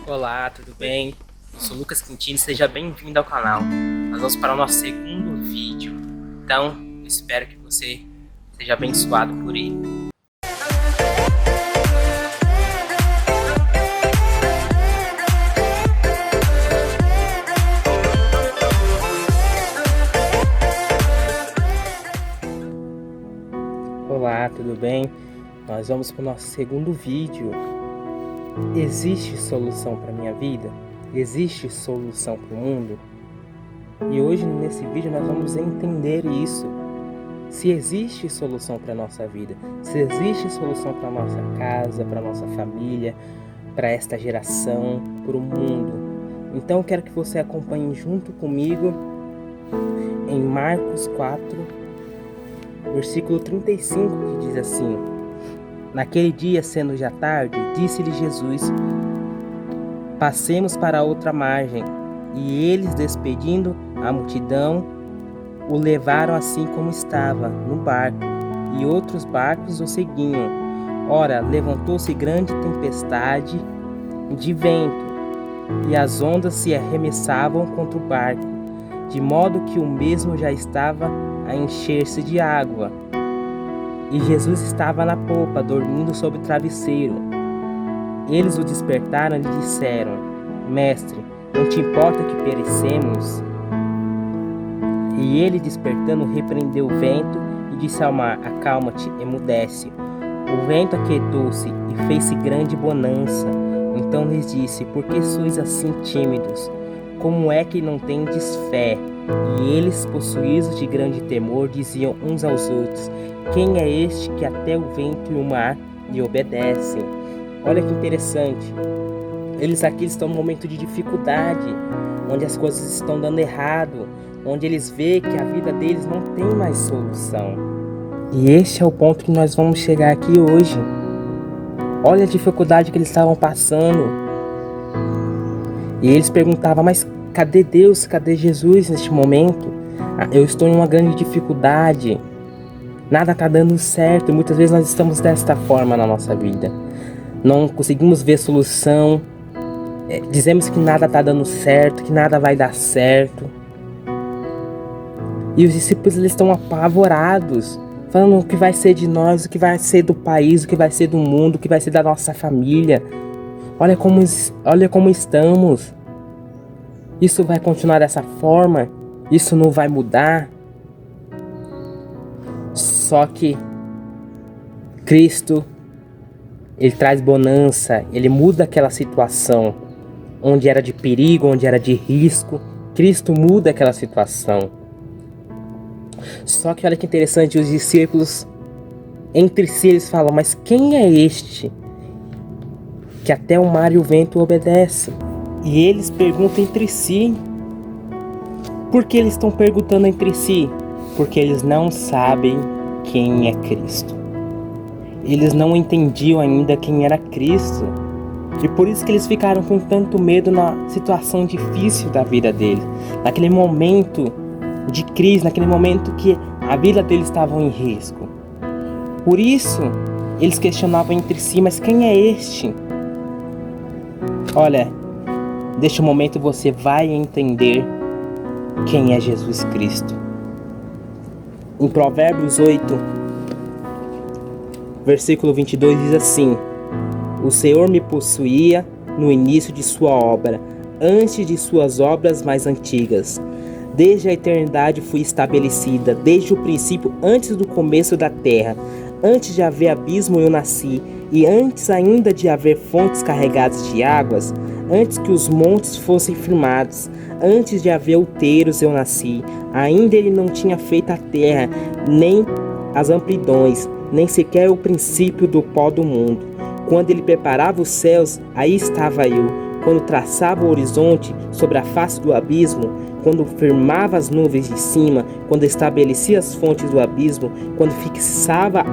Olá, tudo bem? Eu sou Lucas Quintino, seja bem-vindo ao canal. Nós vamos para o nosso segundo vídeo, então eu espero que você seja abençoado por ele. Olá, tudo bem? Nós vamos para o nosso segundo vídeo. Existe solução para minha vida? Existe solução para o mundo? E hoje nesse vídeo nós vamos entender isso. Se existe solução para a nossa vida, se existe solução para a nossa casa, para a nossa família, para esta geração, para o mundo. Então eu quero que você acompanhe junto comigo em Marcos 4, versículo 35, que diz assim: Naquele dia, sendo já tarde, disse-lhe Jesus: Passemos para a outra margem. E eles, despedindo a multidão, o levaram assim como estava, no barco, e outros barcos o seguiam. Ora, levantou-se grande tempestade de vento, e as ondas se arremessavam contra o barco, de modo que o mesmo já estava a encher-se de água. E Jesus estava na popa, dormindo sobre o travesseiro. Eles o despertaram e lhe disseram: Mestre, não te importa que perecemos? E ele, despertando, repreendeu o vento e disse ao mar: Acalma-te, emudece. O vento aquietou-se e fez-se grande bonança. Então lhes disse: Por que sois assim tímidos? Como é que não tendes fé? E eles, possuídos de grande temor, diziam uns aos outros: Quem é este que até o vento e o mar lhe obedecem? Olha que interessante. Eles aqui estão num momento de dificuldade, onde as coisas estão dando errado, onde eles veem que a vida deles não tem mais solução. E este é o ponto que nós vamos chegar aqui hoje. Olha a dificuldade que eles estavam passando. E eles perguntavam: mas cadê Deus? Cadê Jesus neste momento? Eu estou em uma grande dificuldade. Nada está dando certo. Muitas vezes nós estamos desta forma na nossa vida. Não conseguimos ver solução. Dizemos que nada está dando certo, que nada vai dar certo. E os discípulos eles estão apavorados, falando o que vai ser de nós, o que vai ser do país, o que vai ser do mundo, o que vai ser da nossa família. Olha como estamos. Isso vai continuar dessa forma? Isso não vai mudar? Só que Cristo, Ele traz bonança, Ele muda aquela situação onde era de perigo, onde era de risco. Cristo muda aquela situação. Só que olha que interessante, os discípulos entre si eles falam: mas quem é este que até o mar e o vento obedecem? E eles perguntam entre si. Por que eles estão perguntando entre si? Porque eles não sabem quem é Cristo. Eles não entendiam ainda quem era Cristo. E por isso que eles ficaram com tanto medo na situação difícil da vida deles. Naquele momento de crise, naquele momento que a vida deles estava em risco. Por isso, eles questionavam entre si: mas quem é este? Olha, neste momento você vai entender quem é Jesus Cristo. Em Provérbios 8, versículo 22 diz assim: O Senhor me possuía no início de sua obra, antes de suas obras mais antigas. Desde a eternidade fui estabelecida, desde o princípio, antes do começo da terra. Antes de haver abismo eu nasci, e antes ainda de haver fontes carregadas de águas, antes que os montes fossem firmados, antes de haver outeiros eu nasci. Ainda ele não tinha feito a terra, nem as amplidões, nem sequer o princípio do pó do mundo. Quando ele preparava os céus, aí estava eu. Quando traçava o horizonte sobre a face do abismo, quando firmava as nuvens de cima, quando estabelecia as fontes do abismo, quando fixava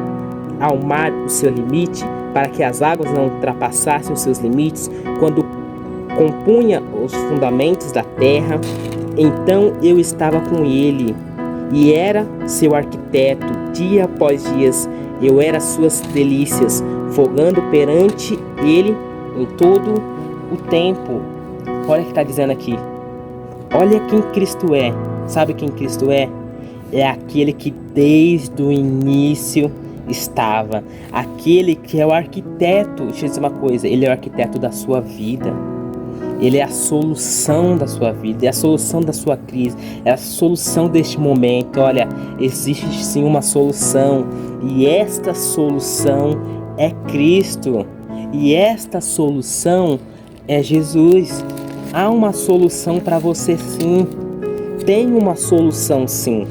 ao mar o seu limite, para que as águas não ultrapassassem os seus limites, quando compunha os fundamentos da terra, então eu estava com ele, e era seu arquiteto, dia após dia, eu era suas delícias, folgando perante ele em todo o tempo. Olha o que está dizendo aqui. Olha quem Cristo é. Sabe quem Cristo é? É aquele que desde o início estava. Aquele que é o arquiteto. Deixa eu dizer uma coisa. Ele é o arquiteto da sua vida. Ele é a solução da sua vida. É a solução da sua crise. É a solução deste momento. Olha, existe sim uma solução. E esta solução é Cristo. E esta solução é Jesus. Há uma solução para você sim. Tem uma solução sim.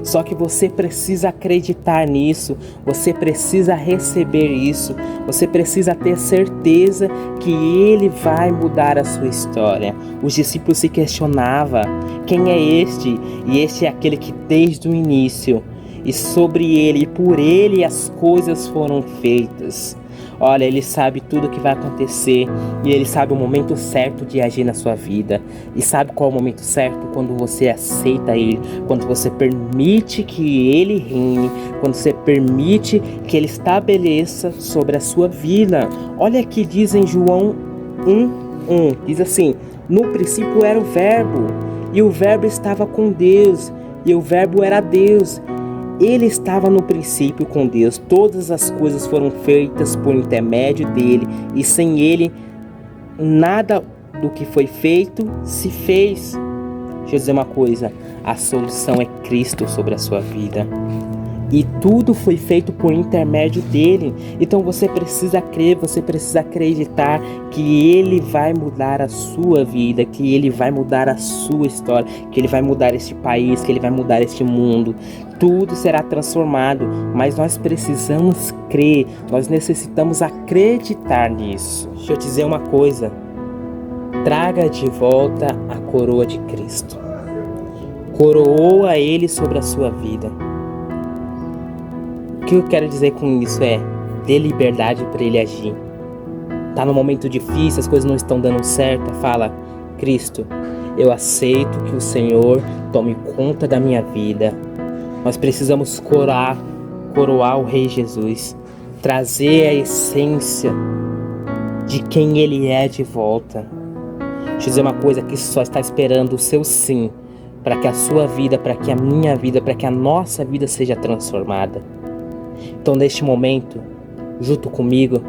Só que você precisa acreditar nisso, você precisa receber isso, você precisa ter certeza que Ele vai mudar a sua história. Os discípulos se questionavam, quem é este? E este é aquele que desde o início, e sobre Ele e por Ele as coisas foram feitas. Olha, Ele sabe tudo o que vai acontecer e Ele sabe o momento certo de agir na sua vida. E sabe qual é o momento certo? Quando você aceita Ele, quando você permite que Ele reine, quando você permite que Ele estabeleça sobre a sua vida. Olha aqui, diz em João 1:1, diz assim: no princípio era o Verbo, e o Verbo estava com Deus, e o Verbo era Deus. Ele estava no princípio com Deus, todas as coisas foram feitas por intermédio dele, e sem ele, nada do que foi feito se fez. Deixa eu dizer uma coisa, a solução é Cristo sobre a sua vida. E tudo foi feito por intermédio dele. Então você precisa crer, você precisa acreditar que ele vai mudar a sua vida, que ele vai mudar a sua história, que ele vai mudar este país, que ele vai mudar este mundo. Tudo será transformado, mas nós precisamos crer, nós necessitamos acreditar nisso. Deixa eu te dizer uma coisa, traga de volta a coroa de Cristo. Coroa ele sobre a sua vida. O que eu quero dizer com isso é, dê liberdade para ele agir. Tá no momento difícil, as coisas não estão dando certo, fala: Cristo, eu aceito que o Senhor tome conta da minha vida. Nós precisamos coroar o Rei Jesus, trazer a essência de quem Ele é de volta. Deixa eu dizer uma coisa, que só está esperando o seu sim, para que a sua vida, para que a minha vida, para que a nossa vida seja transformada. Então neste momento, junto comigo,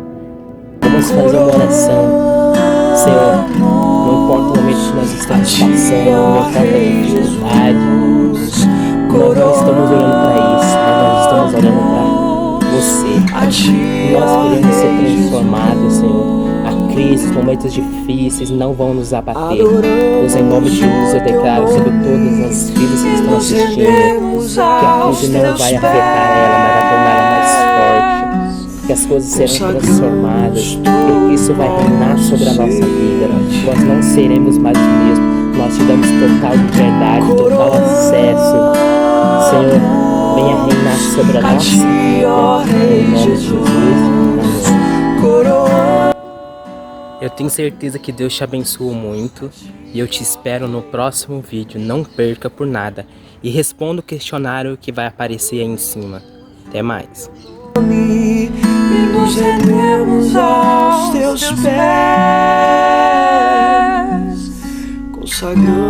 vamos fazer uma oração. Senhor, não importa o momento que nós estamos passando, não importa a dificuldade, nós não estamos olhando para isso, nós estamos olhando para você. Nós queremos ser transformados, Senhor. A crise, os momentos difíceis não vão nos abater. Deus, em nome de Jesus, eu declaro sobre todas as vidas que estão assistindo, que a crise não vai afetar ela, mas vai tornar ela mais forte. Que as coisas serão transformadas, porque isso vai reinar sobre a nossa vida. Nós não seremos mais os mesmos. Nós te damos total liberdade, total acesso. Senhor, venha reinar sobre a nossa vida, em nome de Jesus. Eu tenho certeza que Deus te abençoou muito e eu te espero no próximo vídeo. Não perca por nada e responda o questionário que vai aparecer aí em cima. Até mais. E nos rendemos aos teus pés, consagramos